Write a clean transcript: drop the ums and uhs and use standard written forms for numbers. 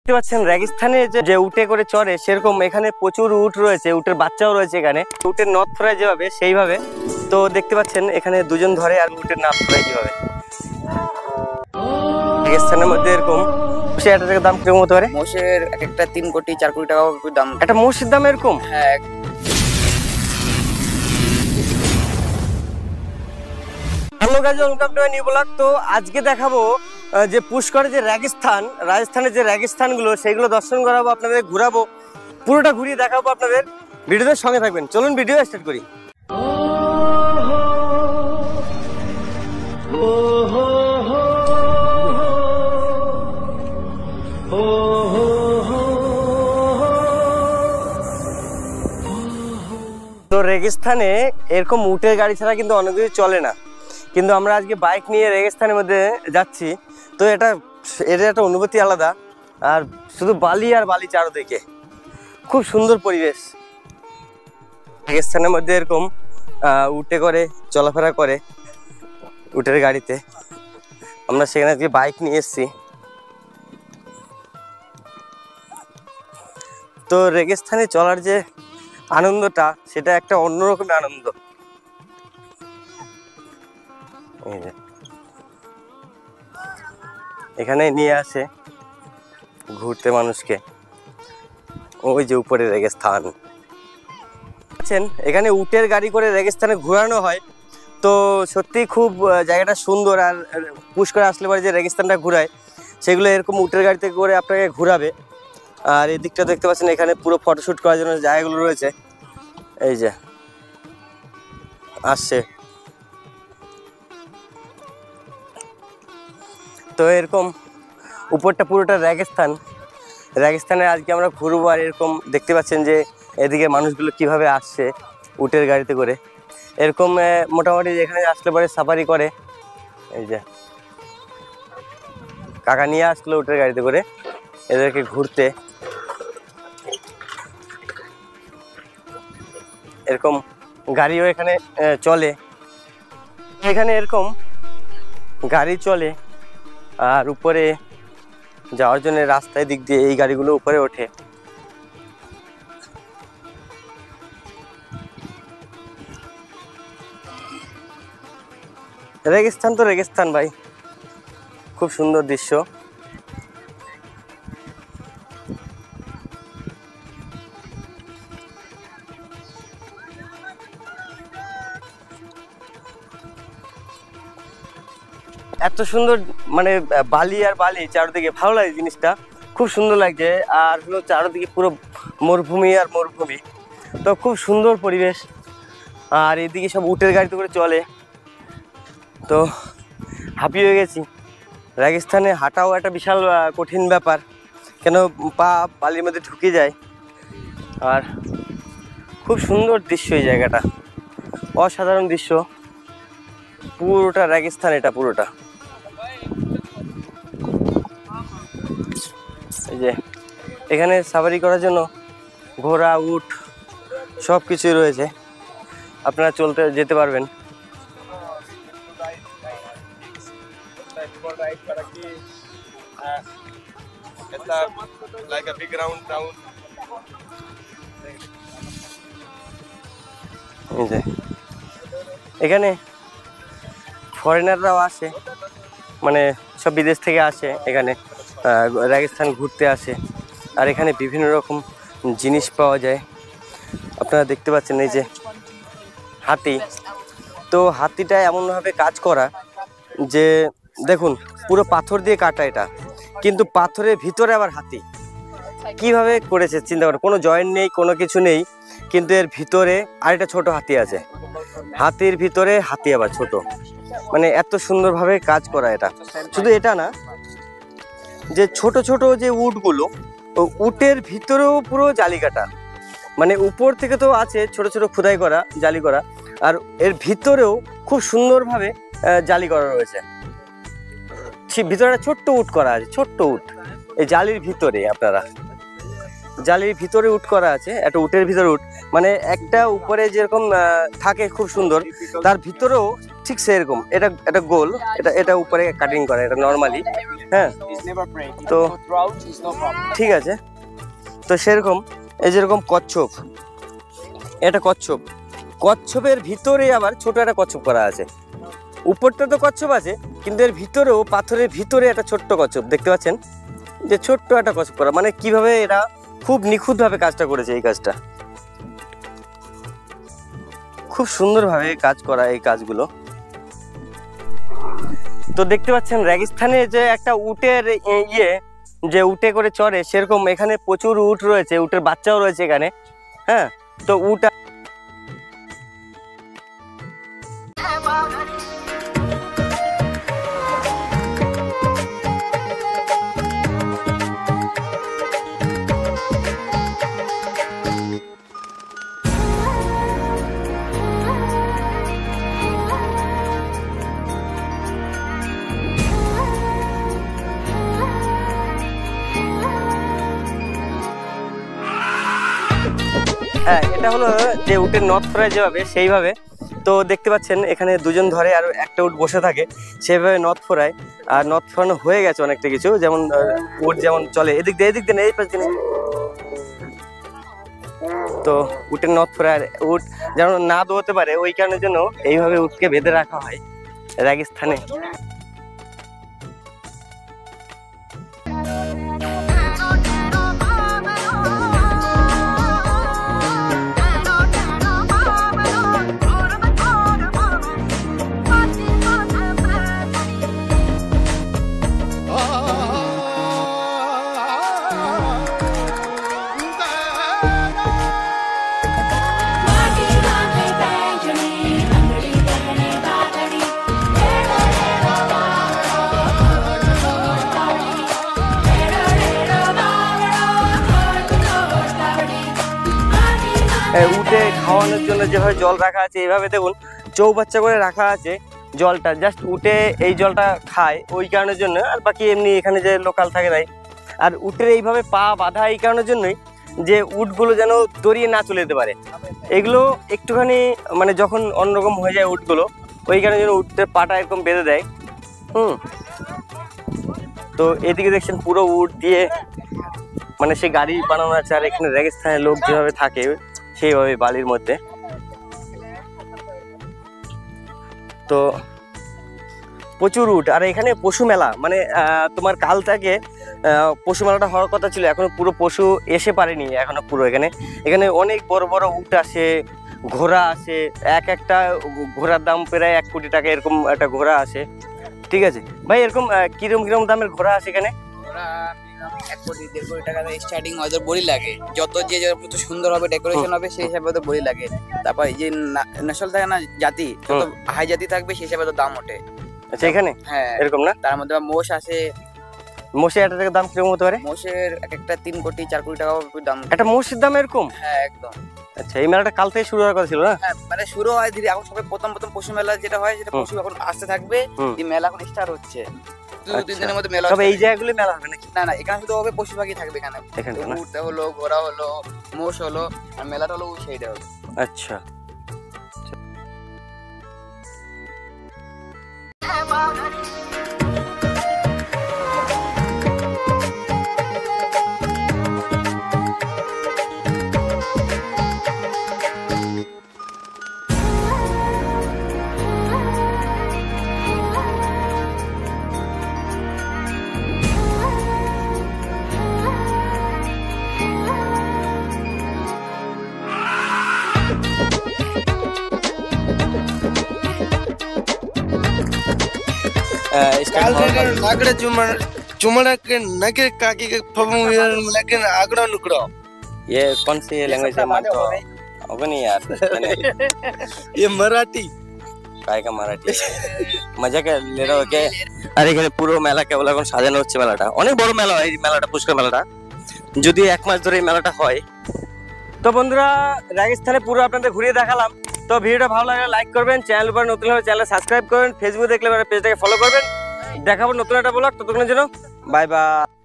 দেখতে পাচ্ছেন রেগিস্তানে যে উটে করে চড়ে সেরকম এখানে প্রচুর উট রয়েছে, উটের বাচ্চাও রয়েছে এখানে। উটের নথ ফ্রাই যেভাবে সেইভাবে তো দেখতে পাচ্ছেন এখানে দুজন ধরে আর উটের নাথ ফ্রাই কিভাবে। রেগিস্তানের মধ্যে এরকম এটার দাম কিরকম হতে পারে? মোষের এক একটা 3 কোটি 4 কোটি টাকা দাম। একটা মোষের দাম এরকম? হ্যাঁ। Hello guys, welcome to my new blog. তো আজকে দেখাবো যে পুষ্করে যে রাজস্থানের যে রেগিস্তানগুলো সেগুলো দর্শন করাবো, আপনাদের ঘুরাবো, পুরোটা ঘুরিয়ে দেখাবো আপনাদের। ভিডিওতে সঙ্গে থাকবেন, চলুন ভিডিও স্টার্ট করি। তো রেগিস্তানে এরকম উটের গাড়ি ছাড়া কিন্তু অনেক কিছু চলে না, কিন্তু আমরা আজকে বাইক নিয়ে রেগিস্তানের মধ্যে যাচ্ছি। তো এটা একটা অনুভূতি আলাদা, আর শুধু বালি আর বালি চারদিকে, খুব সুন্দর পরিবেশ। রেগিস্তানের মধ্যে এরকম উটে করে চলাফেরা করে, উটের গাড়িতে। আমরা সেখানে আজকে বাইক নিয়ে এসেছি। তো রেগিস্তানে চলার যে আনন্দটা সেটা একটা অন্যরকম আনন্দ। এখানে নিয়ে আসে ঘুরতে মানুষকে, ওই যে উপরে রেগিস্তান। এখানে উটের গাড়ি করে রেগিস্তানে ঘোরানো হয়। তো সত্যি খুব জায়গাটা সুন্দর। আর পুষ্করে আসলে পরে যে রেগিস্তানটা ঘুরায় সেগুলো এরকম উটের গাড়িতে করে আপনাকে ঘুরাবে। আর এই দিকটা দেখতে পাচ্ছেন এখানে পুরো ফটোশ্যুট করার জন্য জায়গাগুলো রয়েছে। এই যে আসছে, তো এরকম উপরটা পুরোটা রেগিস্তানে আজকে আমরা ঘুরবো। আর এরকম দেখতে পাচ্ছেন যে এদিকে মানুষগুলো কিভাবে আসছে উটের গাড়িতে করে। এরকম মোটামুটি এখানে আসলে পরে সাফারি করে। এই যে কাকা নিয়ে আসলো উটের গাড়িতে করে এদেরকে ঘুরতে। এরকম গাড়িও এখানে চলে, এখানে এরকম গাড়ি চলে। আর উপরে যাওয়ার জন্য রাস্তায় দিক দিয়ে এই গাড়িগুলো উপরে ওঠে। রেগিস্তান তো রেগিস্তান ভাই, খুব সুন্দর দৃশ্য। এত সুন্দর, মানে বালি আর বালি চারদিকে, ভালো লাগে জিনিসটা, খুব সুন্দর লাগছে। আর হলো চারদিকে পুরো মরুভূমি আর মরুভূমি, তো খুব সুন্দর পরিবেশ। আর এদিকে সব উটের গাড়িতে করে চলে। তো হাঁপিয়ে হয়ে গেছি। রেগিস্তানে হাঁটাও একটা বিশাল কঠিন ব্যাপার, কেন পা বালির মধ্যে ঢুকে যায়। আর খুব সুন্দর দৃশ্য, এই জায়গাটা অসাধারণ দৃশ্য। পুরোটা রেগিস্তান, এটা পুরোটা। এই যে এখানে সাফারি করার জন্য ঘোড়া, উট সব কিছুই রয়েছে, আপনারা চলতে যেতে পারবেন। এখানে ফরেনাররাও আসে, মানে সব বিদেশ থেকে আসে এখানে রেগিস্তান ঘুরতে আসে। আর এখানে বিভিন্ন রকম জিনিস পাওয়া যায়। আপনারা দেখতে পাচ্ছেন এই যে হাতি। তো হাতিটা এমনভাবে কাজ করা যে দেখুন পুরো পাথর দিয়ে কাটা এটা, কিন্তু পাথরের ভিতরে আবার হাতি। কিভাবে করেছে চিন্তা করুন, কোনো জয়েন্ট নেই, কোনো কিছু নেই, কিন্তু এর ভিতরে আরেকটা ছোট হাতি আছে, হাতির ভিতরে হাতি আবার ছোট। মানে এত সুন্দরভাবে কাজ করা এটা। শুধু এটা না, যে ছোট ছোট যে উটগুলো, উটের ভিতরেও পুরো জালি কাটা, মানে উপর থেকে তো আছে ছোট ছোট খোদাই করা, জালি করা, আর এর ভিতরেও খুব সুন্দরভাবে জালি করা রয়েছে। ভিতরে ছোট্ট উট করা আছে, ছোট্ট উট এই জালির ভিতরে। আপনারা জালির ভিতরে উট করা আছে, একটা উটের ভিতরে উট, মানে একটা উপরে যেরকম থাকে খুব সুন্দর, তার ভিতরেও ঠিক সেরকম। এটা গোল, এটা উপরে কাটিং করা, এটা নর্মালি হ্যাঁ তো ঠিক আছে। তো সেরকম এই যেরকম কচ্ছপ, এটা কচ্ছপ, কচ্ছপের ভিতরে আবার ছোট একটা কচ্ছপ করা আছে। উপরটা তো কচ্ছপ আছে, কিন্তু এর ভিতরেও পাথরের ভিতরে একটা ছোট্ট কচ্ছপ দেখতে পাচ্ছেন, যে ছোট্ট একটা কচ্ছপ করা। মানে কিভাবে এরা খুব নিখুঁতভাবে কাজটা করেছে। এই কাজটা খুব সুন্দরভাবে কাজ করা, এই কাজগুলো। তো দেখতে পাচ্ছেন রেগিস্তানে যে একটা উটের যে উটে করে চড়ে, সেরকম এখানে প্রচুর উট রয়েছে, উটের বাচ্চাও রয়েছে এখানে। হ্যাঁ, তো উট হ্যাঁ, এটা হলো যে উটের নথ ফোরায় যেভাবে, সেইভাবে। তো দেখতে পাচ্ছেন এখানে দুজন ধরে আর একটা উট বসে থাকে, সেভাবে নথ ফোরায়। আর নথ ফোরানো হয়ে গেছে অনেকটা কিছু, যেমন উট যেমন চলে এদিক দিয়ে এই পাশ দিয়ে। তো উটের নথ ফোরায়, উট যেন না দৌড়তে পারে, ওই কারণের জন্য এইভাবে উটকে বেঁধে রাখা হয় রাজস্থানে। উটে খাওয়ানোর জন্য যেভাবে জল রাখা আছে, এইভাবে দেখুন চৌবাচ্চা করে রাখা আছে জলটা। জাস্ট উটে এই জলটা খায় ওই কারণের জন্য, আর বাকি এমনি এখানে যে লোকাল থাকে তাই। আর উটের এইভাবে পা বাঁধা এই কারণের জন্যই, যে উটগুলো যেন দড়িয়ে না চলে যেতে পারে। এগুলো একটুখানি মানে যখন অন্যরকম হয়ে যায় উটগুলো, ওই কারণের জন্য উটের পাটা এরকম বেঁধে দেয়। তো এদিকে দেখছেন পুরো উট দিয়ে মানে সে গাড়ি বানানো আছে। আর এখানে রেগিস্তানের লোক যেভাবে থাকে সেইভাবে বালির মধ্যে। তো প্রচুর উট। আর এখানে পশু মেলা, মানে তোমার কাল থেকে পশু মেলাটা হওয়ার কথা ছিল, এখনো পুরো পশু এসে পারেনি এখনো পুরো। এখানে অনেক বড় বড় উট আসে, ঘোড়া আসে। একটা ঘোড়ার দাম প্রায় 1 কোটি টাকা, এরকম একটা ঘোড়া আসে। ঠিক আছে ভাই, এরকম কিরম দামের ঘোড়া আছে এখানে? 1 কোটি 1.5 কোটি টাকা স্টার্টিং ওদের বলি লাগে। যত সুন্দর হবে ডেকোরেশন হবে সেই হিসাবে ওদের বলি লাগে। তারপর এই যে নসল থাকে না, জাতি, যত হাই জাতি থাকবে সেই হিসাবে তো দাম ওঠে। আচ্ছা, এখানে হ্যাঁ এরকম না? তার মধ্যে মোষ আছে। মোষের একটা দাম কিরকম হতে পারে? মোষের একটা 3 কোটি 4 কোটি টাকা দাম। একটা মোষের দাম এরকম? হ্যাঁ একদম। আচ্ছা, এই মেলাটা কাল থেকে শুরু হওয়ার কথা ছিল না? হ্যাঁ, মানে শুরু হয় ধীরে। এখন সবে প্রথম পশু মেলা যেটা হয়, সেটা পশু এখন আসতে থাকবে। এই মেলা এখন স্টার্ট হচ্ছে। 2-3 দিনের মধ্যে মেলা। তবে এই জায়গাগুলো মেলা হবে নাকি? না, এখানে শুধু হবে পশু পাখি থাকবে। এখানে উট হলো, ঘোড়া হলো, মোষ হলো, আর মেলাটা হলো ওই সাইডে হবে। আচ্ছা, नागड़े चुमड़ा के नगे काकी के फबू लेकिन आगड़ा नुकड़ो। ये कौन सी लैंग्वेज है? मान तो होगा नहीं यार। ये मराठी। काय का মারাঠি? মজা কে ले रहे हो क्या? আর এখানে পুরো মেলা কেবল এখন সাজানো হচ্ছে। মেলাটা অনেক বড় মেলা হয়, এই মেলাটা পুষ্কর মেলাটা, যদি 1 মাস ধরে এই মেলাটা হয়। তো বন্ধুরা, রাজস্থানে পুরো আপনাদের ঘুরিয়ে দেখালাম। তো ভিডিওটা ভালো লাগলে লাইক করবেন, চ্যানেল উপর নতুন হলে চ্যানেল সাবস্ক্রাইব করবেন, ফেসবুকে দেখলে পেজটাকে ফলো করবেন। দেখাবো নতুন একটা ব্লগ, ততক্ষণের জন্য বাই বাই।